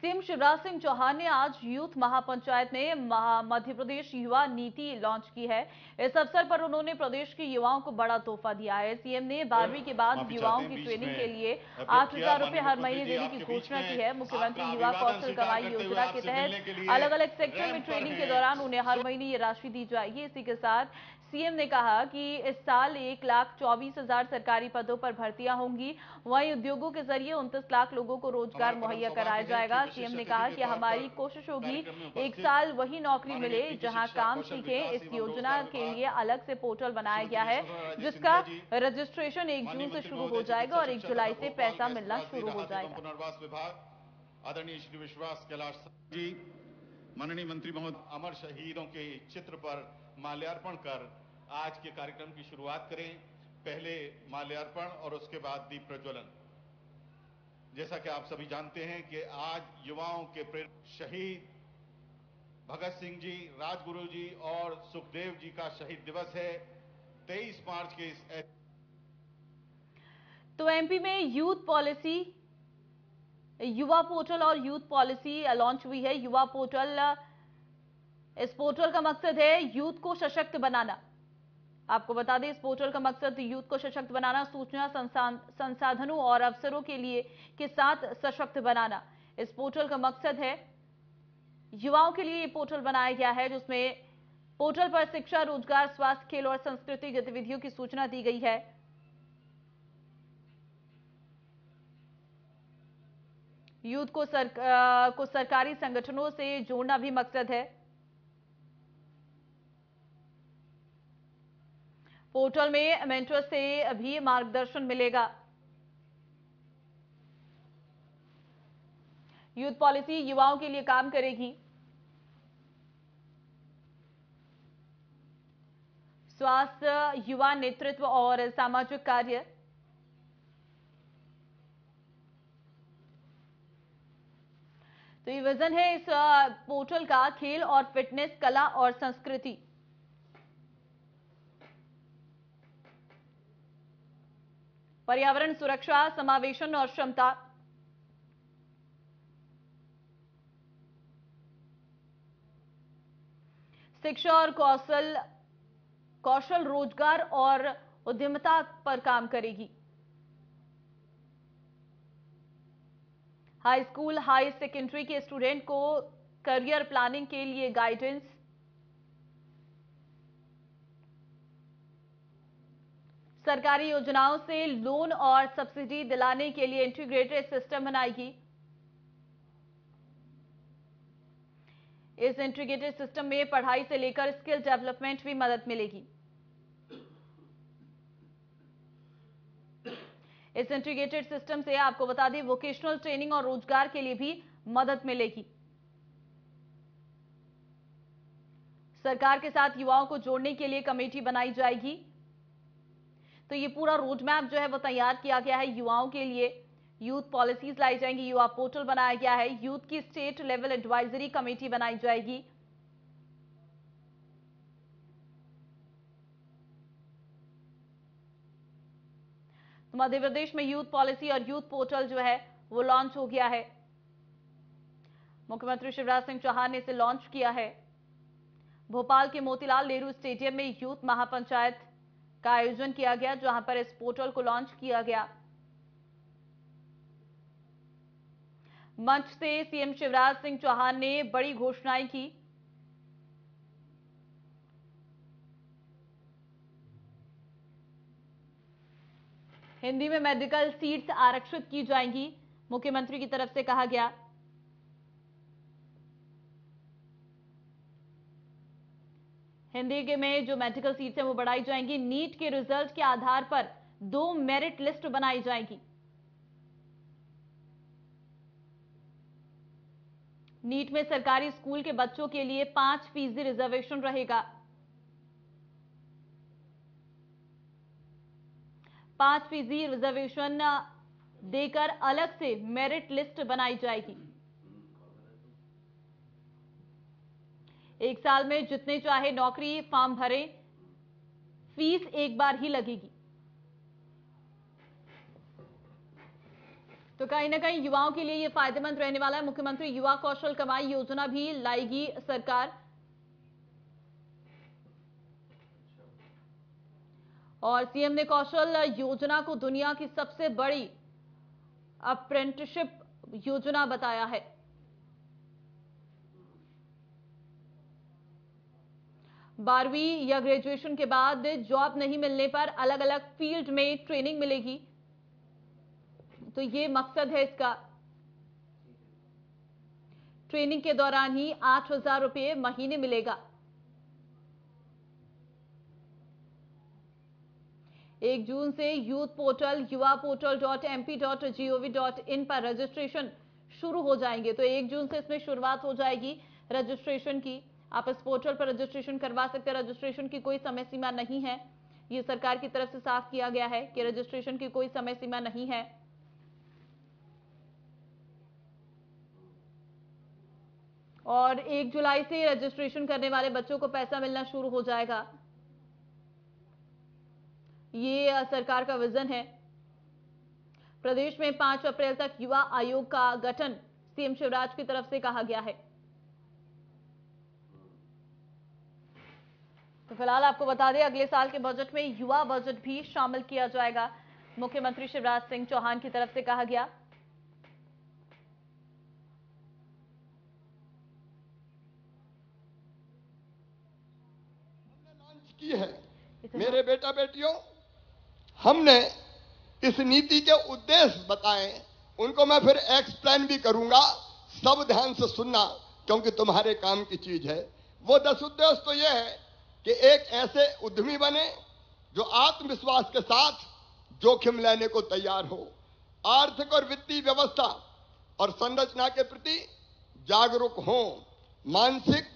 CM Shivraj Singh Chauhan ने आज youth महापंचायत में मध्य प्रदेश युवा नीति लॉन्च की है। इस अवसर पर उन्होंने प्रदेश के युवाओं को बड़ा तोहफा दिया है। सीएम ने 12वीं के बाद युवाओं की ट्रेनिंग के लिए 8,000 रुपए हर महीने देने की घोषणा की है। मुख्यमंत्री युवा कौशल कमाई योजना के तहत अलग अलग सेक्टर में ट्रेनिंग के दौरान उन्हें हर महीने ये राशि दी जाएगी। इसी के साथ सीएम ने कहा कि इस साल 1,24,000 सरकारी पदों पर भर्तियां होंगी। वहीं उद्योगों के जरिए 29 लाख लोगों को रोजगार मुहैया कराया जाएगा। सीएम ने कहा कि हमारी कोशिश होगी 1 साल वही नौकरी मिले जहां काम सीखें। इस योजना के लिए अलग से पोर्टल बनाया गया है, जिसका रजिस्ट्रेशन 1 जून से शुरू हो जाएगा और 1 जुलाई से पैसा मिलना शुरू हो जाएगा। पुनर्वास विभाग आदरणीय श्री विश्वास कैलाश जी, माननीय मंत्री महोदय, अमर शहीदों के चित्र पर माल्यार्पण कर आज के कार्यक्रम की शुरुआत करें। पहले माल्यार्पण और उसके बाद दीप प्रज्वलन। जैसा कि आप सभी जानते हैं कि आज युवाओं के प्रेरक शहीद भगत सिंह जी, राजगुरु जी और सुखदेव जी का शहीद दिवस है। 23 मार्च के इस तो एमपी में यूथ पॉलिसी, युवा पोर्टल और यूथ पॉलिसी लॉन्च हुई है। युवा पोर्टल, इस पोर्टल का मकसद है यूथ को सशक्त बनाना। आपको बता दें, इस पोर्टल का मकसद यूथ को सशक्त बनाना, सूचना संसाधनों और अवसरों के लिए के साथ सशक्त बनाना। इस पोर्टल का मकसद है, युवाओं के लिए ये पोर्टल बनाया गया है, जिसमें पोर्टल पर शिक्षा, रोजगार, स्वास्थ्य, खेल और संस्कृति गतिविधियों की सूचना दी गई है। यूथ को सरकारी संगठनों से जोड़ना भी मकसद है। पोर्टल में मेंटर से भी मार्गदर्शन मिलेगा। यूथ पॉलिसी युवाओं के लिए काम करेगी। स्वास्थ्य, युवा नेतृत्व और सामाजिक कार्य। तो ये विजन है इस पोर्टल का, खेल और फिटनेस, कला और संस्कृति। पर्यावरण सुरक्षा, समावेशन और क्षमता। शिक्षा और कौशल, रोजगार और उद्यमिता पर काम करेगी। हाई स्कूल, हाई सेकेंडरी के स्टूडेंट को करियर प्लानिंग के लिए गाइडेंस। सरकारी योजनाओं से लोन और सब्सिडी दिलाने के लिए इंटीग्रेटेड सिस्टम बनाएगी। इस इंटीग्रेटेड सिस्टम में पढ़ाई से लेकर स्किल डेवलपमेंट भी मदद मिलेगी। इस इंटीग्रेटेड सिस्टम से आपको बता दें, वोकेशनल ट्रेनिंग और रोजगार के लिए भी मदद मिलेगी। सरकार के साथ युवाओं को जोड़ने के लिए कमेटी बनाई जाएगी। तो ये पूरा रोड मैप जो है वो तैयार किया गया है युवाओं के लिए। यूथ पॉलिसीज लाई जाएंगी, युवा पोर्टल बनाया गया है, यूथ की स्टेट लेवल एडवाइजरी कमेटी बनाई जाएगी। तो मध्य प्रदेश में यूथ पॉलिसी और यूथ पोर्टल जो है वो लॉन्च हो गया है। मुख्यमंत्री शिवराज सिंह चौहान ने इसे लॉन्च किया है। भोपाल के मोतीलाल नेहरू स्टेडियम में यूथ महापंचायत का आयोजन किया गया, जहां पर इस पोर्टल को लॉन्च किया गया। मंच से सीएम शिवराज सिंह चौहान ने बड़ी घोषणाएं की। हिंदी में मेडिकल सीट्स आरक्षित की जाएंगी, मुख्यमंत्री की तरफ से कहा गया। हिंदी के में जो मेडिकल सीट्स हैं वो बढ़ाई जाएंगी। नीट के रिजल्ट के आधार पर 2 मेरिट लिस्ट बनाई जाएगी। नीट में सरकारी स्कूल के बच्चों के लिए 5% रिजर्वेशन रहेगा। 5% रिजर्वेशन देकर अलग से मेरिट लिस्ट बनाई जाएगी। 1 साल में जितने चाहे नौकरी फॉर्म भरें, फीस एक बार ही लगेगी। तो कहीं ना कहीं युवाओं के लिए ये फायदेमंद रहने वाला है। मुख्यमंत्री युवा कौशल कमाई योजना भी लाएगी सरकार, और सीएम ने कौशल योजना को दुनिया की सबसे बड़ी अप्रेंटिसशिप योजना बताया है। बारहवीं या ग्रेजुएशन के बाद जॉब नहीं मिलने पर अलग अलग फील्ड में ट्रेनिंग मिलेगी, तो ये मकसद है इसका। ट्रेनिंग के दौरान ही 8,000 रुपये महीने मिलेगा। 1 जून से यूथ पोर्टल yuvaportal.mp.gov.in पर रजिस्ट्रेशन शुरू हो जाएंगे। तो 1 जून से इसमें शुरुआत हो जाएगी रजिस्ट्रेशन की। आप इस पोर्टल पर रजिस्ट्रेशन करवा सकते हैं। रजिस्ट्रेशन की कोई समय सीमा नहीं है, ये सरकार की तरफ से साफ किया गया है कि रजिस्ट्रेशन की कोई समय सीमा नहीं है। और 1 जुलाई से रजिस्ट्रेशन करने वाले बच्चों को पैसा मिलना शुरू हो जाएगा। ये सरकार का विजन है। प्रदेश में 5 अप्रैल तक युवा आयोग का गठन सीएम शिवराज की तरफ से कहा गया है। तो फिलहाल आपको बता दें, अगले साल के बजट में युवा बजट भी शामिल किया जाएगा, मुख्यमंत्री शिवराज सिंह चौहान की तरफ से कहा गया। लॉन्च की है मेरे बेटा बेटियों, हमने इस नीति के उद्देश्य बताए, उनको मैं फिर एक्सप्लेन भी करूंगा, सब ध्यान से सुनना क्योंकि तुम्हारे काम की चीज है। वो 10 उद्देश्य तो ये है कि एक ऐसे उद्यमी बने जो आत्मविश्वास के साथ जोखिम लेने को तैयार हो, आर्थिक और वित्तीय व्यवस्था और संरचना के प्रति जागरूक हों, मानसिक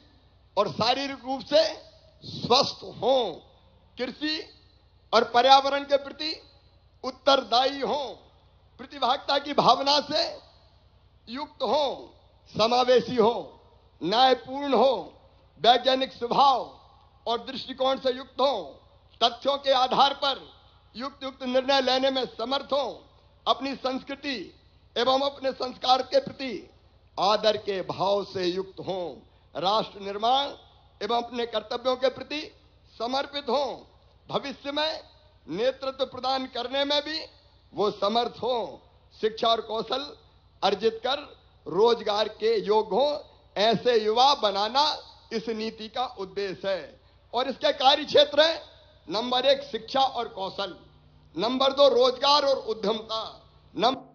और शारीरिक रूप से स्वस्थ हों, कृषि और पर्यावरण के प्रति उत्तरदायी हों, प्रतिभागिता की भावना से युक्त हों, समावेशी हों, न्यायपूर्ण हों, वैज्ञानिक स्वभाव और दृष्टिकोण से युक्त हों, तथ्यों के आधार पर युक्त निर्णय लेने में समर्थ हों, अपनी संस्कृति एवं अपने संस्कार के प्रति आदर के भाव से युक्त हों, राष्ट्र निर्माण एवं अपने कर्तव्यों के प्रति समर्पित हों, भविष्य में नेतृत्व प्रदान करने में भी वो समर्थ हों, शिक्षा और कौशल अर्जित कर रोजगार के योग्य हों, ऐसे युवा बनाना इस नीति का उद्देश्य है। और इसके कार्य क्षेत्र है, नंबर 1 शिक्षा और कौशल, नंबर 2 रोजगार और उद्यमता, नंबर